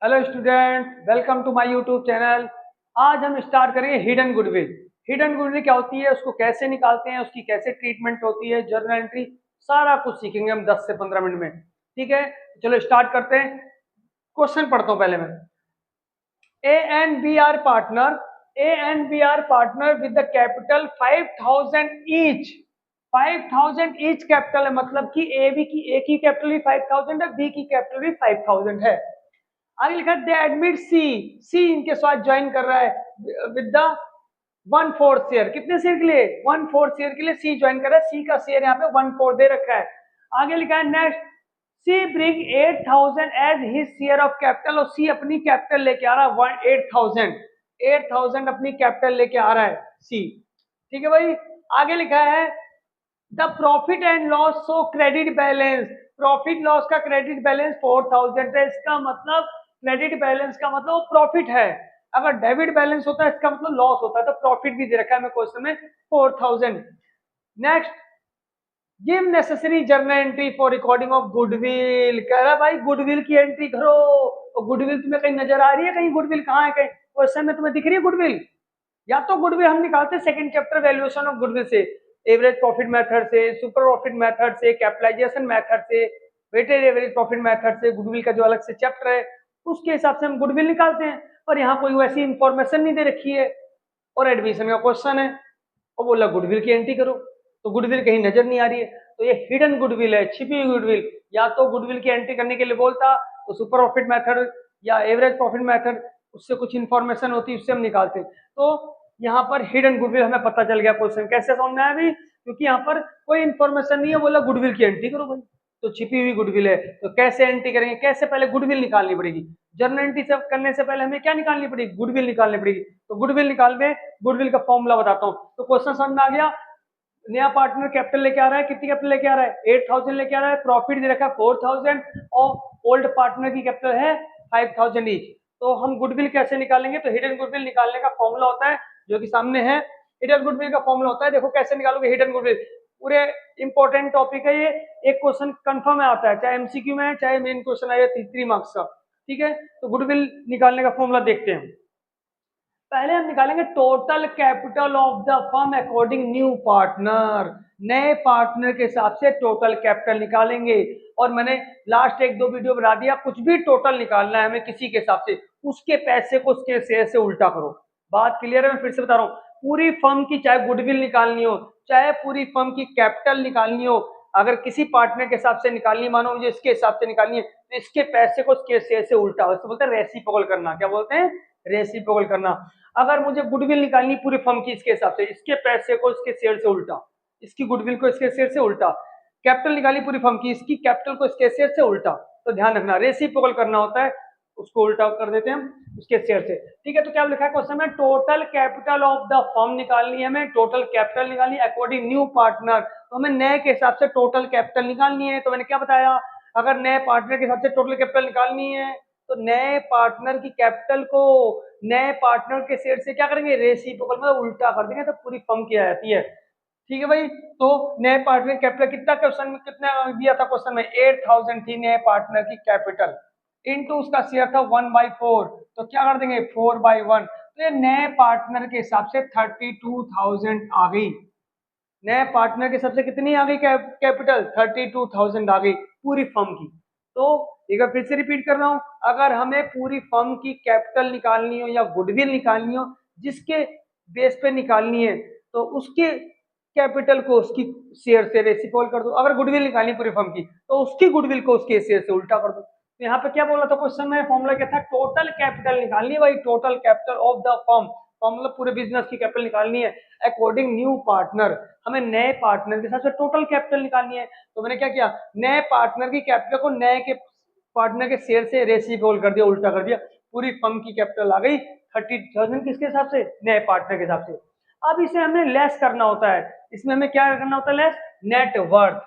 Hello student, welcome to my YouTube channel. आज हम start करेंगे हिडन गुडविल। हिडन गुडविल क्या होती है, उसको कैसे निकालते हैं, उसकी कैसे ट्रीटमेंट होती है, जर्नल एंट्री, सारा कुछ सीखेंगे हम 10 से 15 मिनट में। ठीक है, चलो स्टार्ट करते हैं। क्वेश्चन पढ़ता हूँ पहले मैं। A and B are partner, A and B are partner with the capital 5000 each. 5000 each capital है, मतलब कि ए की कैपिटल भी 5000 है, बी की कैपिटल भी 5000 है। आगे लिखा दे एडमिट सी, सी इनके साथ ज्वाइन कर रहा है विद द 1/4 शेयर। कितने शेयर के लिए? 1/4 शेयर के लिए सी ज्वाइन कर रहा है। सी का शेयर यहाँ पे 1/4 दे रखा है। आगे लिखा है next, C bring 8000 as his share of capital, और सी अपनी कैपिटल लेके आ रहा है 8000। 8000 अपनी कैपिटल लेके आ रहा है सी। ठीक है भाई। आगे लिखा है the profit and loss show credit balance. Profit loss का क्रेडिट बैलेंस 4000 है। इसका मतलब क्रेडिट बैलेंस का मतलब प्रॉफिट है। अगर डेबिट बैलेंस होता है इसका मतलब लॉस होता है। तो प्रॉफिट भी दे रखा है हमें क्वेश्चन में 4000। Next, give necessary journal entry for recording of goodwill. कह रहा है भाई गुडविल की एंट्री करो। और गुडविल तुम्हें कहीं नजर आ रही है? कहीं गुडविल कहाँ है? कहीं क्वेश्चन में तुम्हें दिख रही है गुडविल? या तो गुडविल हम निकालते हैं second chapter valuation of goodwill से, एवरेज प्रॉफिट मेथड से, सुपर प्रॉफिट मेथड से, कैपिटलाइजेशन मेथड से, वेटेड एवरेज प्रॉफिट मेथड से। गुडविल का जो अलग से चैप्टर है उसके हिसाब से हम गुडविल निकालते हैं। और यहाँ कोई वैसी इंफॉर्मेशन नहीं दे रखी है और एडमिशन का क्वेश्चन है और बोला गुडविल की एंट्री करो, तो गुडविल कहीं नजर नहीं आ रही है। तो ये हिडन गुडविल है, छिपी हुई गुडविल। या तो गुडविल की एंट्री करने के लिए बोलता तो सुपर प्रॉफिट मेथड या एवरेज प्रॉफिट मेथड, उससे कुछ इंफॉर्मेशन होती उससे हम निकालते। तो यहाँ पर हिडन गुडविल हमें पता चल गया। क्वेश्चन कैसे समझ में आया अभी? क्योंकि यहाँ पर कोई इंफॉर्मेशन नहीं है, बोला गुडविल की एंट्री करो भाई, तो छिपी हुई गुडविल है। तो कैसे एंट्री करेंगे? कैसे? पहले गुडविल निकालनी पड़ेगी। जर्नल एंट्री सब करने से पहले हमें क्या निकालनी पड़ेगी? गुडविल निकालनी पड़ेगी। तो गुडविल निकालने, गुडविल का फॉर्मूला बताता हूँ। तो क्वेश्चन समझ में आ गया। नया पार्टनर कैपिटल लेके आ रहा है, कितनी कैपिटल लेके आ रहा है? 8000 लेके आ रहा है। प्रॉफिट दे रखा है 4000 और ओल्ड पार्टनर की कैपिटल है 5000 ईच। तो हम गुडविल कैसे निकालेंगे? तो हिडन गुडविल निकालने का फॉर्मूला होता है जो कि सामने है। हिडन गुडविल का फॉर्मूला होता है, देखो कैसे निकालोगे हिडन गुडविल। पूरे इंपॉर्टेंट टॉपिक है ये। एक क्वेश्चन कंफर्म में आता है, चाहे एमसीक्यू में है चाहे मेन क्वेश्चन आए 3 मार्क्स का। ठीक है, तो गुडविल निकालने का फॉर्मूला देखते हैं। पहले हम निकालेंगे total capital of the firm according new partner. नए पार्टनर के हिसाब से टोटल कैपिटल निकालेंगे। और मैंने लास्ट 1-2 वीडियो बना दिया, कुछ भी टोटल निकालना है हमें किसी के हिसाब से, उसके पैसे को उसके शेयर से उल्टा करो। बात क्लियर है? मैं फिर से बता रहा हूँ, पूरी फर्म की चाहे गुडविल निकालनी हो, चाहे पूरी फर्म की कैपिटल निकालनी हो, अगर किसी पार्टनर के हिसाब से निकालनी, मानो मुझे इसके हिसाब से निकालनी है, तो इसके पैसे को उसके शेयर से उल्टा हो। इसको बोलते हैं रेसिप्रोकल करना। क्या बोलते हैं? रेसिप्रोकल करना। अगर मुझे गुडविल निकालनी पूरी फर्म की, इसके हिसाब से इसके पैसे को इसके शेयर से उल्टा, इसकी गुडविल को इसके शेयर से उल्टा। कैपिटल निकाली पूरी फर्म की, इसकी कैपिटल को इसके शेयर से उल्टा। तो ध्यान रखना रेसिप्रोकल करना होता है, उसको उल्टा कर देते हैं हम उसके शेयर से। ठीक है, तो क्या लिखा है क्वेश्चन में? Total capital of the firm निकालनी है हमें, टोटल कैपिटल निकालनी है अकॉर्डिंग न्यू पार्टनर। तो हमें नए के हिसाब से टोटल कैपिटल निकालनी है। तो मैंने क्या बताया, अगर नए पार्टनर के हिसाब से टोटल कैपिटल निकालनी है तो नए पार्टनर की कैपिटल को नए पार्टनर के शेयर से क्या करेंगे? रेसिप्रोकल मतलब उल्टा कर देंगे, तो पूरी फर्म की आ जाती है। ठीक है भाई। तो नए पार्टनर कैपिटल कितना, क्वेश्चन में कितना दिया था? क्वेश्चन में 8000 थी नए पार्टनर की कैपिटल, इनटू उसका शेयर था 1/4। तो क्या कर देंगे? 4/1। तो ये नए पार्टनर के हिसाब से 32,000 आ गई। नए पार्टनर के सबसे कितनी आ गई कैपिटल? 32,000 आ गई पूरी फर्म की। तो एक बार फिर से रिपीट कर रहा हूं, अगर हमें पूरी फर्म की कैपिटल निकालनी हो या गुडविल निकालनी हो, जिसके बेस पे निकालनी है, तो उसके कैपिटल को उसकी शेयर से रेसिप्रोकल कर दो। अगर गुडविल निकालनी पूरी फर्म की तो उसकी गुडविल को उसके शेयर से उल्टा कर दो। तो यहाँ पे क्या बोला था क्वेश्चन में? फॉर्मूला क्या था? टोटल कैपिटल निकालनी है भाई, total capital of the firm. Formula पूरे बिजनेस की कैपिटल निकालनी है अकॉर्डिंग न्यू पार्टनर। हमें नए पार्टनर के साथ से टोटल कैपिटल निकालनी है। तो मैंने क्या किया, नए पार्टनर की कैपिटल को नए के पार्टनर के शेयर से रेसिप्रोकल कर दिया, उल्टा कर दिया। पूरी फर्म की कैपिटल आ गई 30,000 किसके हिसाब से? नए पार्टनर के हिसाब से। अब इसे हमें लेस करना होता है। इसमें हमें क्या करना होता है? Less net worth.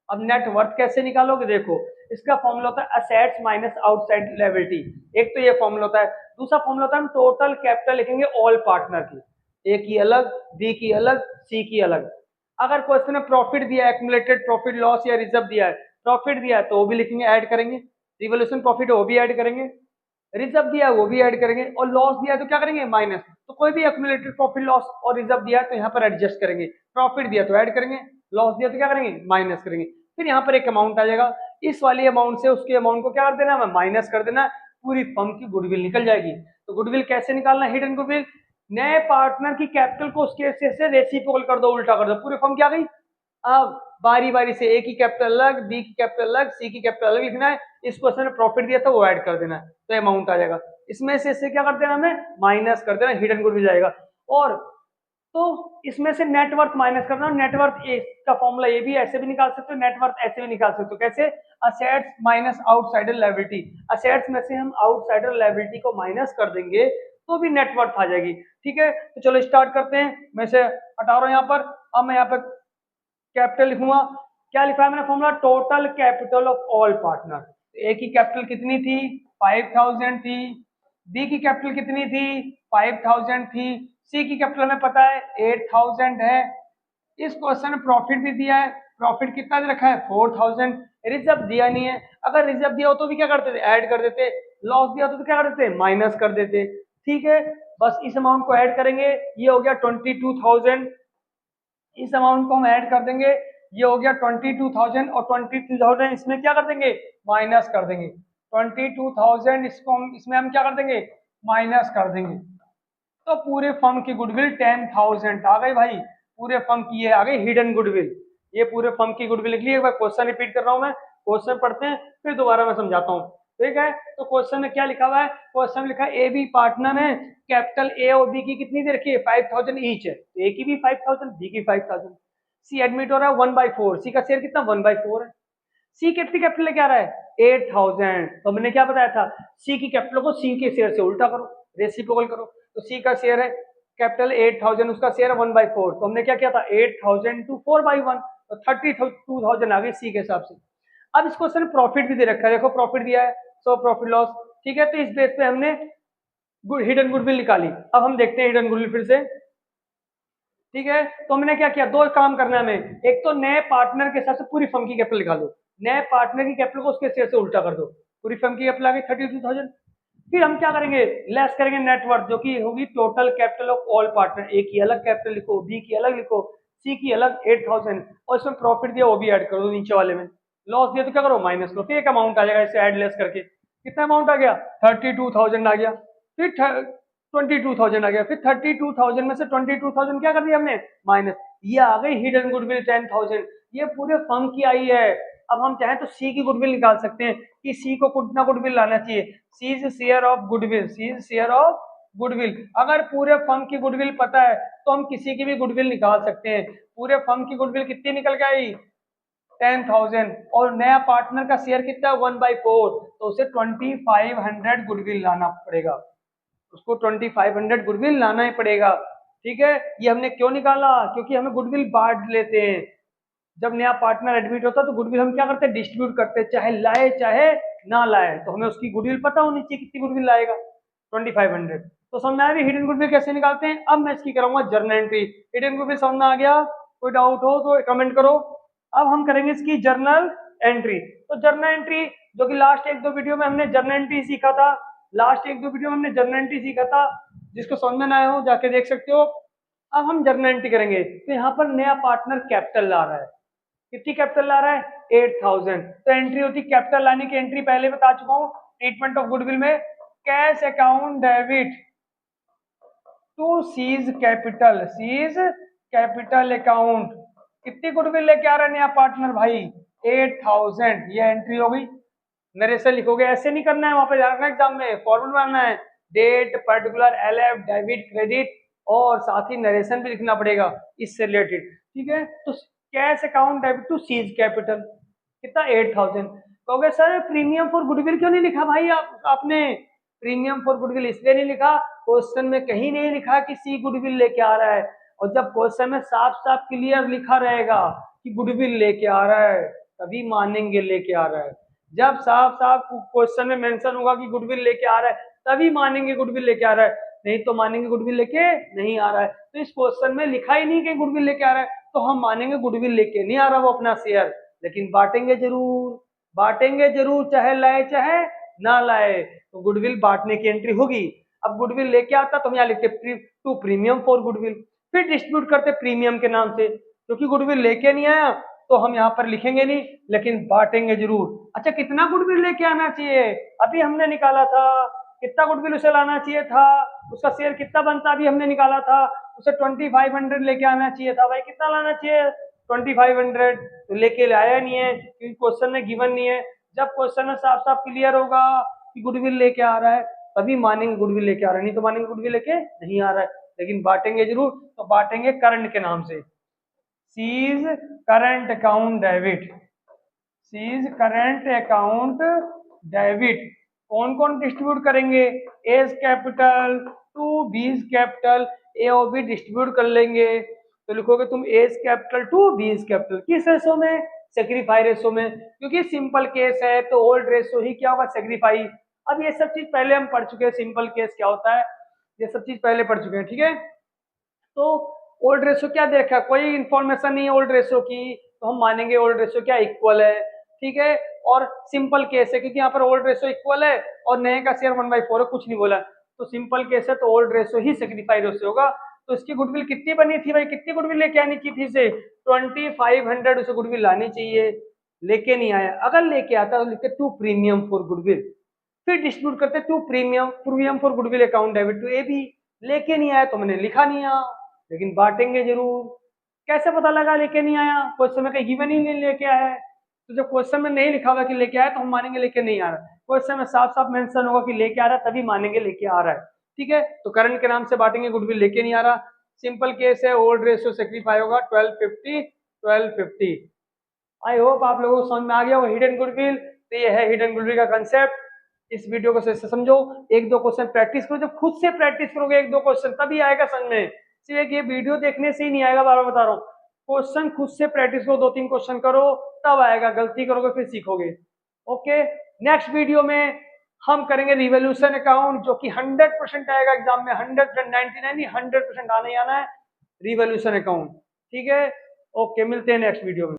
अब नेट वर्थ कैसे निकालोगे? देखो, इसका फॉर्मूला होता है असेट्स माइनस आउटसाइड लायबिलिटी। एक तो ये फॉर्मूला होता है। दूसरा फॉर्मूला होता है हम टोटल कैपिटल लिखेंगे ऑल पार्टनर की, ए की अलग, बी की अलग, सी की अलग। अगर क्वेश्चन में प्रॉफिट दिया है, एक्युमुलेटेड प्रॉफिट लॉस या रिजर्व दिया है, प्रॉफिट दिया है तो वो भी लिखेंगे, ऐड करेंगे। रिवोल्यूशन प्रॉफिट वो भी ऐड करेंगे। रिजर्व दिया है वो भी ऐड करेंगे, और लॉस दिया है तो क्या करेंगे, माइनस। तो कोई भी एक्यूमुलेटेड प्रॉफिट लॉस और रिजर्व दिया है तो यहाँ पर एडजस्ट करेंगे, प्रॉफिट दिया तो ऐड करेंगे, लॉस दिया तो क्या करेंगे, माइनस करेंगे। फिर यहाँ पर एक अमाउंट आ जाएगा, इस वाली अमाउंट से उसके अमाउंट को क्या कर देना है, माइनस कर देना, पूरी फर्म की गुडविल निकल जाएगी। तो गुडविल कैसे निकालना है, हिडन गुडविल, नए पार्टनर की कैपिटल को उसके से रेसिप्रोकल कर दो, उल्टा कर दो, पूरी फर्म क्या गई। अब बारी बारी से ए की कैपिटल अलग, बी की कैपिटल अलग, सी की कैपिटल अलग लिखना है, इस क्वेश्चन में प्रॉफिट दिया था वो ऐड कर देना है, तो अमाउंट आ जाएगा। इसमें से इससे क्या कर देना, हमें माइनस कर देना, हिडन गुडविल जाएगा। और तो इसमें से नेटवर्थ माइनस करना, नेटवर्थ का फॉर्मूला ये भी ऐसे भी निकाल सकते हो, नेटवर्थ ऐसे भी निकाल सकते हो, कैसे, assets minus outsider liability, assets में से हम आउटसाइडर लायबिलिटी को माइनस कर देंगे तो भी नेटवर्थ आ जाएगी। ठीक है, तो चलो स्टार्ट करते हैं, मैं से हटा रहा हूं यहाँ पर। अब मैं यहाँ पर कैपिटल लिखूंगा, क्या लिखा है मैंने formula, total capital of all partner. A की कैपिटल कितनी थी, 5000 थी, बी की कैपिटल कितनी थी, 5000 थी, सी की कैपिटल हमें पता है 8000 है। इस क्वेश्चन में प्रॉफिट भी दिया है, प्रॉफिट कितना दे रखा है, 4000। रिजर्व दिया नहीं है, अगर रिजर्व दिया हो तो भी क्या करते थे, ऐड कर देते, लॉस दिया हो तो क्या कर देते, माइनस कर देते। ठीक है, बस इस अमाउंट को ऐड करेंगे, ये हो गया 22000, इस अमाउंट को हम ऐड कर देंगे, ये हो गया 22000, और 22000 इसमें क्या कर देंगे, माइनस कर देंगे, 22000 इसको हम इसमें हम क्या कर देंगे, माइनस कर देंगे। तो पूरे फर्म की गुडविल 10000 आ गई भाई, पूरे फर्म की ये आ गई हिडन गुडविल, ये पूरे फर्म की गुडविल निकली। एक बार क्वेश्चन रिपीट कर रहा हूं मैं, क्वेश्चन पढ़ते हैं फिर दोबारा मैं समझाता हूँ। ठीक है, तो क्वेश्चन में क्या लिखा हुआ है, क्वेश्चन में लिखा है ए बी पार्टनर है, कैपिटल ए और बी की कितनी दे रखी है, 5000 ईच है, ए की भी 5000, बी की 5000। सी एडमिट हो रहा है 1/4, सी का शेयर कितना 1/4 है। सी कितनी कैपिटल लेके आ रहा है 8000, तो हमने क्या बताया था, सी की कैपिटल को सी के शेयर से उल्टा करो, रेसिप्रोकल करो। तो सी का शेयर है कैपिटल 8000, उसका शेयर है 1/4, तो हमने क्या किया था 8000 टू 4/1, तो 32000 आ गई सी के हिसाब से। अब इस क्वेश्चन में प्रॉफिट भी दे रखा है, देखो प्रॉफिट दिया है, सो प्रॉफिट लॉस। ठीक है, तो इस बेस पे हमने हिडन गुडविल निकाली। अब हम देखते हैं हिडन गुडविल फिर से। ठीक है, तो हमने क्या किया, दो काम करना है हमें, एक तो नए पार्टनर के हिसाब से पूरी फर्म की कैपिटल निकालो, नए पार्टनर की कैपिटल को उसके शेयर से उल्टा कर दो, पूरी फर्म की कैपिटल आ गई 32000। फिर हम क्या करेंगे, लेस करेंगे नेटवर्थ, जो कि होगी total capital of all partner, A की अलग कैपिटल लिखो, बी की अलग लिखो, सी की अलग 8000, और इसमें प्रॉफिट दिया वो भी ऐड कर दो नीचे वाले में, लॉस दिया तो क्या करो, माइनस करो, फिर एक अमाउंट आ जाएगा इसे ऐड लेस करके, कितना अमाउंट आ गया 32000 आ गया, फिर 22000 आ गया, फिर 32000 में से 22000 क्या कर दिया हमने, माइनस, ये आ गई हिडन गुडविल 10000, ये पूरे फर्म की आई है। अब हम चाहें तो सी की गुडविल निकाल सकते हैं कि सी को कितना गुडविल लाना चाहिए, C is share of goodwill, C is share of goodwill. अगर पूरे फर्म की गुडविल पता है तो हम किसी की भी गुडविल निकाल सकते हैं। पूरे फर्म की गुडविल कितनी निकल के आई 10000, और नया पार्टनर का शेयर कितना है 1/4, तो उसे 2500 गुडविल लाना पड़ेगा, उसको 2500 गुडविल लाना ही पड़ेगा। ठीक है, ये हमने क्यों निकाला, क्योंकि हमें गुडविल बांट लेते हैं, जब नया पार्टनर एडमिट होता है तो गुडविल हम क्या करते हैं, डिस्ट्रीब्यूट करते हैं, चाहे लाए चाहे ना लाए, तो हमें उसकी गुडविल पता होनी चाहिए कितनी गुडविल लाएगा 2500। तो समझ में आया हिडन गुडविल कैसे निकालते हैं। अब मैं इसकी कराऊंगा जर्नल एंट्री, हिडन गुडविल समझ में आ गया, कोई डाउट हो तो कमेंट करो। अब हम करेंगे इसकी जर्नल एंट्री। तो जर्नल एंट्री, जो कि लास्ट एक दो वीडियो में हमने जर्नल एंट्री सीखा था, लास्ट एक दो वीडियो में हमने जर्नल एंट्री सीखा था, जिसको समझ में ना आया हो जाके देख सकते हो। अब हम जर्नल एंट्री करेंगे, तो यहाँ पर नया पार्टनर कैपिटल ला रहा है, कितनी कैपिटल ला रहा है 8000, तो एंट्री होती कैपिटल लाने की, एंट्री पहले बता चुका हूँ ट्रीटमेंट ऑफ गुडविल में, cash account debit to C's capital, C's capital account, कितनी गुडविल लेके आ रहा है नया पार्टनर भाई 8000, ये एंट्री हो गई। नरेशन लिखोगे, ऐसे नहीं करना है, वहां पे जाना एग्जाम में फॉर्मूला बनाना है, date particular LF debit credit, और साथ ही नरेशन भी लिखना पड़ेगा इससे रिलेटेड। ठीक है, तो cash account debit to C's capital कितना 8000। कहोगे सर प्रीमियम फॉर गुडविल क्यों नहीं लिखा भाई आपने, प्रीमियम फॉर गुडविल इसलिए नहीं लिखा, क्वेश्चन में कहीं नहीं लिखा कि सी गुडविल लेके आ रहा है, और जब क्वेश्चन में साफ साफ क्लियर लिखा रहेगा कि गुडविल लेके आ रहा है तभी मानेंगे लेके आ रहा है, जब साफ साफ क्वेश्चन में मेंशन होगा कि गुडविल लेके आ रहा है तभी मानेंगे गुडविल लेके आ रहा है, नहीं तो मानेंगे गुडविल लेके नहीं आ रहा है। तो इस क्वेश्चन में लिखा ही नहीं कि गुडविल लेके आ रहा है, तो हम मानेंगे गुडविल लेके नहीं आ रहा वो अपना शेयर, लेकिन बांटेंगे जरूर, बांटेंगे जरूर, चाहे लाए चाहे ना लाए तो गुडविल बांटने की एंट्री होगी। अब गुडविल लेके आता तो हम यहाँ लिखते टू प्रीमियम फॉर गुडविल, फिर डिस्ट्रीब्यूट करते प्रीमियम के नाम से, क्योंकि गुडविल लेके नहीं आया तो हम यहाँ पर लिखेंगे नहीं लेकिन बांटेंगे जरूर। अच्छा कितना गुडविल लेके आना चाहिए, अभी हमने निकाला था कितना गुडविल उसे लाना चाहिए था, उसका शेयर कितना बनता अभी हमने निकाला था, उसे 2500 लेके आना चाहिए था। भाई कितना लाना चाहिए 2500, तो लेके आया नहीं है क्योंकि क्वेश्चन में गिवन नहीं है। जब क्वेश्चन में साफ साफ क्लियर होगा कि गुडविल लेके आ रहा है तभी मानेंगे गुडविल लेके आ रहा है, नहीं तो मानेंगे गुडविल लेके नहीं आ रहा है, लेकिन बांटेंगे जरूर। तो बांटेंगे करंट के नाम से, C's current account debit, C's current account debit. कौन कौन डिस्ट्रीब्यूट करेंगे, A's capital to B's capital, A और बी डिस्ट्रीब्यूट कर लेंगे। तो लिखोगे तुम A's capital to B's capital, किस रेशो में, सेक्रीफाई रेशो में, क्योंकि सिंपल केस है तो ओल्ड रेशो ही क्या होगा सेक्रीफाई। अब ये सब चीज पहले हम पढ़ चुके हैं, सिंपल केस क्या होता है ये सब चीज पहले पढ़ चुके हैं, ठीक है। तो ओल्ड रेशो क्या देखा, कोई इंफॉर्मेशन नहीं है ओल्ड रेशो की, तो हम मानेंगे ओल्ड रेशो क्या इक्वल है, ठीक है। और सिंपल केस है क्योंकि यहाँ पर ओल्ड रेशो इक्वल है और नए का शेयर 1/4 है, कुछ नहीं बोला, तो सिंपल केस है तो ओल्ड रेशो ही सेक्रीफाई रेशो होगा। तो इसकी गुडविल कितनी बनी थी भाई, कितनी गुडविल लेके आनी चाहिए थी इसे 2500 उसे गुडविल लानी चाहिए, लेके नहीं आया। अगर लेके आता तो लिखते टू प्रीमियम फॉर गुडविल, फिर डिस्ट्रीब्यूट करते to premium for goodwill account debit to A B. लेके नहीं आया तो मैंने लिखा नहीं आया लेकिन बांटेंगे जरूर। कैसे पता लगा लेके नहीं आया, क्वेश्चन में कहीं गिवन ही नहीं लेके आया है, तो जब क्वेश्चन में नहीं लिखा हुआ कि लेके आया तो हम मानेंगे लेके नहीं आ रहा है, क्वेश्चन में साफ साफ मेंशन होगा कि लेके आ रहा है तभी मानेंगे लेके आ रहा है, ठीक है। तो करंट के नाम से बांटेंगे, गुडविल लेके नहीं आ रहा, सिंपल केस है, ओल्ड रेशियो सेक्रीफाई होगा 1250। आई होप आप लोगों को समझ में आ गया वो हिडन गुडविल। तो ये है हिडन गुडविल का कंसेप्ट। इस वीडियो को से समझो, एक दो क्वेश्चन प्रैक्टिस करो, जब खुद से प्रैक्टिस करोगे एक दो क्वेश्चन तभी आएगा समझ में, सिर्फ ये वीडियो देखने से ही नहीं आएगा, बार बार बता रहा हूँ। क्वेश्चन खुद से प्रैक्टिस करो, 2-3 क्वेश्चन करो तब आएगा, गलती करोगे फिर सीखोगे। ओके, नेक्स्ट वीडियो में हम करेंगे रिवोल्यूशन अकाउंट, जो कि 100% आएगा एग्जाम में, 100% 99 नहीं 100% आना ही आना है रिवोल्यूशन अकाउंट, ठीक है। ओके, मिलते हैं नेक्स्ट वीडियो में।